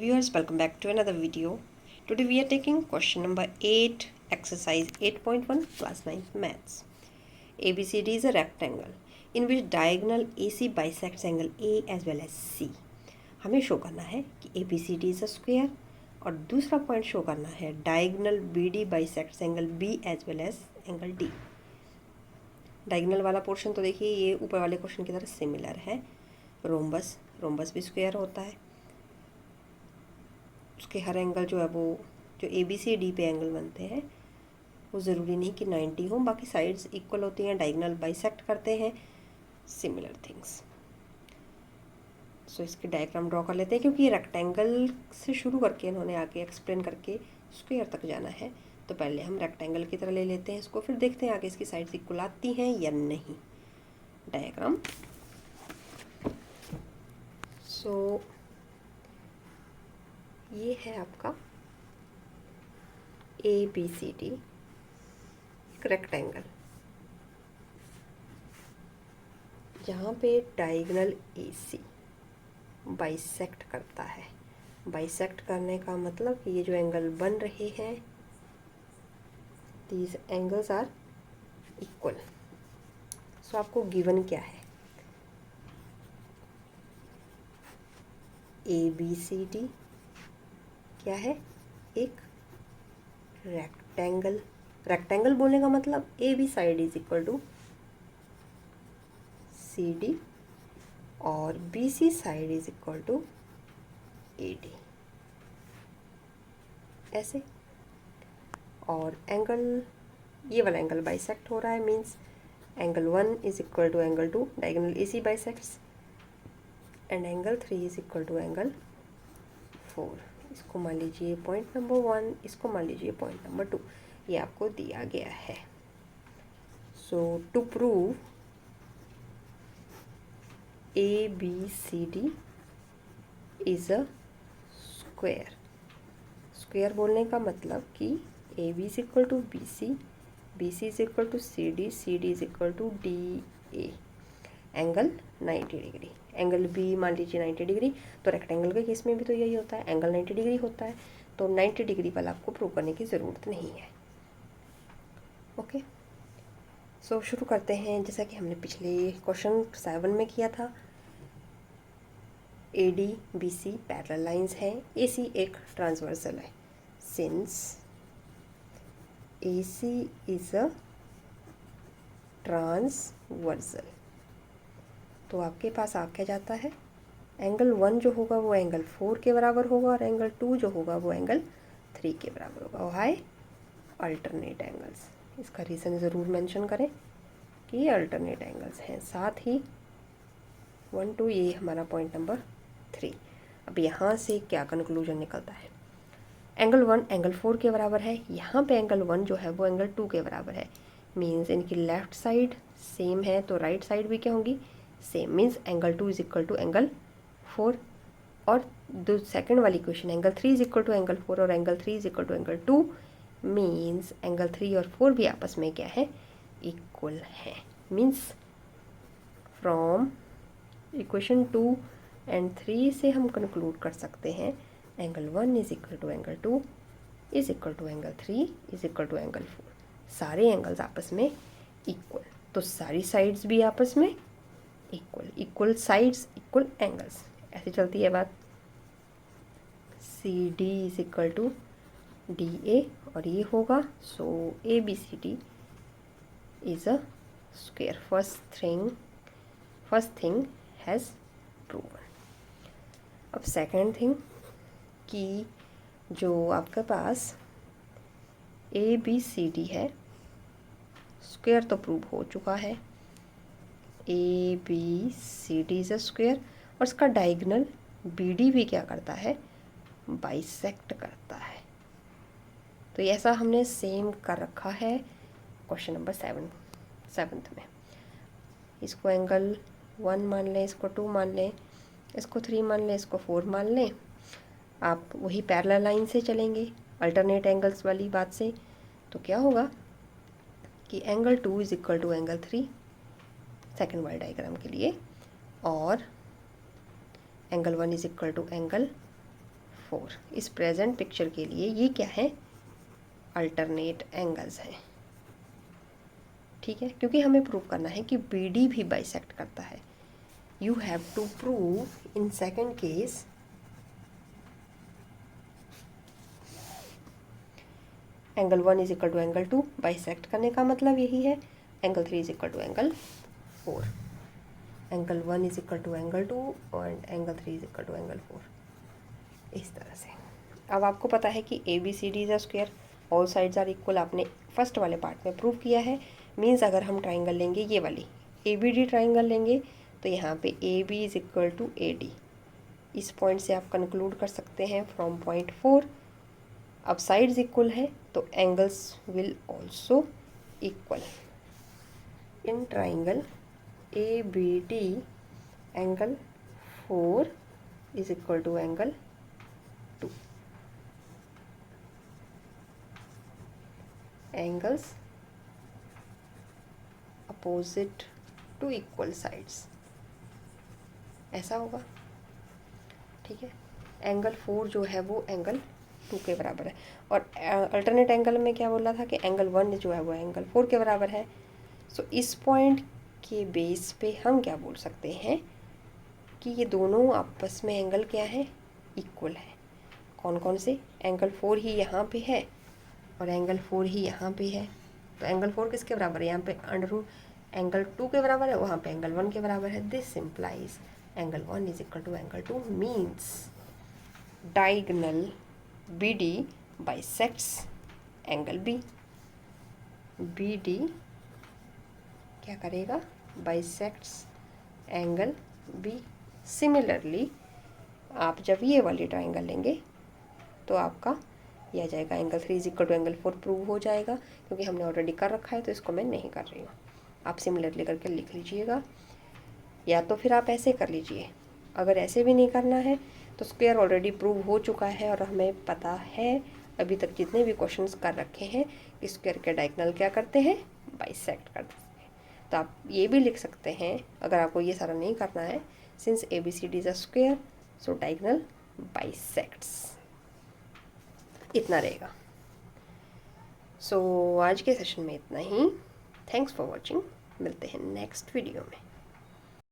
Viewers, welcome back to another video. Today we are taking question number 8, exercise 8.1, class 9 maths. ABCD is a rectangle in which diagonal AC bisects angle A as well as C. हमें show करना है कि ABCD is a square और दूसरा point show करना है diagonal BD bisects angle B as well as angle D. Diagonal वाला portion तो देखिए ये ऊपर वाले क्वेश्चन की तरह सिमिलर है. रोम्बस भी स्क्वायर होता है. उसके हर एंगल जो है वो जो ABC D पे एंगल बनते हैं वो ज़रूरी नहीं कि 90 हो, बाकी साइड्स इक्वल होती हैं, डायगोनल बाइसेक्ट करते हैं, सिमिलर थिंग्स. सो इसके डायग्राम ड्रॉ कर लेते हैं क्योंकि ये रेक्टेंगल से शुरू करके इन्होंने आगे एक्सप्लेन करके स्क्वायर तक जाना है. तो पहले हम रेक्टेंगल की तरह ले लेते हैं इसको, फिर देखते हैं आगे इसकी साइड्स इक्वल आती हैं या नहीं. डायग्राम. सो ये है आपका ABCD, एक रेक्टेंगल जहाँ पे डायगोनल AC बाइसेक्ट करता है. बाइसेक्ट करने का मतलब कि ये जो एंगल बन रहे हैं दीज एंगल्स आर इक्वल. सो आपको गिवन क्या है? ABCD क्या है? एक रेक्टेंगल. रेक्टेंगल बोलने का मतलब AB side is equal to CD और BC side is equal to AD, ऐसे. और एंगल, ये वाला एंगल बाइसेक्ट हो रहा है, means angle 1 is equal to angle 2, diagonal AC bisects, and angle 3 is equal to angle 4. इसको मान लीजिए पॉइंट नंबर 1, इसको मान लीजिए पॉइंट नंबर 2. ये आपको दिया गया है. So to prove ABCD is a square. Square बोलने का मतलब कि AB is equal to BC, BC is equal to CD, CD is equal to DA, angle 90 degree. Angle B मान लीजिए 90 डिग्री. तो रेक्टेंगल के केस में भी तो यही होता है, एंगल 90 डिग्री होता है. तो 90 डिग्री वाला आपको प्रूव करने की ज़रूरत नहीं है. ओके. सो शुरू करते हैं जैसा कि हमने पिछले क्वेश्चन 7 में किया था. AD BC पैरेलल लाइंस हैं, AC एक ट्रांसवर्सल है. Since AC is a transversal, तो आपके पास आ क्या जाता है? एंगल 1 जो होगा वो एंगल 4 के बराबर होगा और एंगल 2 जो होगा वो एंगल 3 के बराबर होगा. High alternate angles. इसका रीज़न ज़रूर मेंशन करें कि ये अल्टरनेट एंगल्स हैं. साथ ही 1 2 ये हमारा पॉइंट नंबर 3. अब यहाँ से क्या कंक्लूजन निकलता है? एंगल 1 एंगल 4 के बराबर है. यहाँ पे एंगल 1 जो है वो एंगल 2 के बराबर है. मीन्स इनकी लेफ़्ट साइड सेम है तो राइट साइड भी क्या होंगी? Same. Means angle 2 is equal to angle 4. और जो सेकंड वाली question angle 3 is equal to angle 4 और angle 3 is equal to angle 2, means angle 3 और 4 भी आपस में क्या है? इक्वल है. मीन्स फ्रॉम इक्वेशन 2 एंड 3 से हम कंक्लूड कर सकते हैं angle 1 is equal to angle 2 is equal to angle 3 is equal to angle 4. सारे एंगल्स आपस में इक्वल. तो सारी साइड्स भी आपस में equal. Equal sides equal angles, ऐसे चलती है बात. CD is equal to DA और ये होगा. So ABCD is a square. First thing has proven. अब सेकंड थिंग कि जो आपके पास ABCD है स्क्वायर तो प्रूव हो चुका है. ABCD इज अ स्क्वायर और इसका डायगोनल BD भी क्या करता है? बाइसेक्ट करता है. तो ये ऐसा हमने सेम कर रखा है क्वेश्चन नंबर 7th में. इसको एंगल 1 मान लें, इसको 2 मान लें, इसको 3 मान लें, इसको 4 मान लें. आप वही पैरेलल लाइन से चलेंगे अल्टरनेट एंगल्स वाली बात से. तो क्या होगा कि angle 2 is equal to angle 3 second वाले डायग्राम के लिए, और angle 1 is equal to angle 4 इस प्रेजेंट पिक्चर के लिए ये क्या है, अल्टरनेट एंगल्स हैं। ठीक है, क्योंकि हमें प्रूव करना है कि BD भी बाइसेक्ट करता है। You have to prove in second case angle 1 is equal to angle 2, bisect करने का मतलब यही है। Angle 3 is equal to angle 4, angle 1 is equal to angle 2 और angle 3 is equal to angle 4, इस तरह से। अब आपको पता है कि ABCD is a square, all sides are equal, आपने फर्स्ट वाले पार्ट में प्रूव किया है। मीन्स अगर हम ट्राइंगल लेंगे, ये वाली ABD ट्राइंगल लेंगे, तो यहाँ पे AB is equal to AD, इस पॉइंट से आप कंक्लूड कर सकते हैं फ्रॉम पॉइंट 4। अब साइड्स इक्वल है तो angles will also equal. In triangle ABD angle 4 is equal to angle 2। Angles opposite to equal sides, ऐसा होगा। ठीक है, एंगल 4 जो है वो एंगल 2 के बराबर है, और अल्टरनेट एंगल में क्या बोला था कि एंगल 1 जो है वो एंगल 4 के बराबर है। सो इस पॉइंट के बेस पे हम क्या बोल सकते हैं कि ये दोनों आपस में एंगल क्या है, इक्वल है। कौन कौन से, एंगल 4 ही यहाँ पे है और एंगल 4 ही यहाँ पे है। तो एंगल 4 किसके बराबर है, यहाँ पे अंडर रूट एंगल 2 के बराबर है, वहाँ पे एंगल 1 के बराबर है। This implies angle 1 is equal to angle 2, means diagonal BD bisects angle B। BD क्या करेगा, बाइसेक्ट्स एंगल B। सिमिलरली आप जब ये वाली ट्राइंगल लेंगे तो आपका यह आ जाएगा angle 3 is equal to angle 4 prove हो जाएगा, क्योंकि हमने ऑलरेडी कर रखा है तो इसको मैं नहीं कर रही हूँ। आप सिमिलरली करके लिख लीजिएगा, या तो फिर आप ऐसे कर लीजिए। अगर ऐसे भी नहीं करना है तो स्क्वायर ऑलरेडी प्रूव हो चुका है और हमें पता है अभी तक जितने भी क्वेश्चंस कर रखे हैं कि स्क्वायर के डायगोनल क्या करते हैं, बाइसेक्ट करते हैं। तो आप ये भी लिख सकते हैं, अगर आपको ये सारा नहीं करना है, since ABCD is a square so diagonal bisects, इतना रहेगा। सो आज के सेशन में इतना ही। थैंक्स फॉर वॉचिंग, मिलते हैं नेक्स्ट वीडियो में।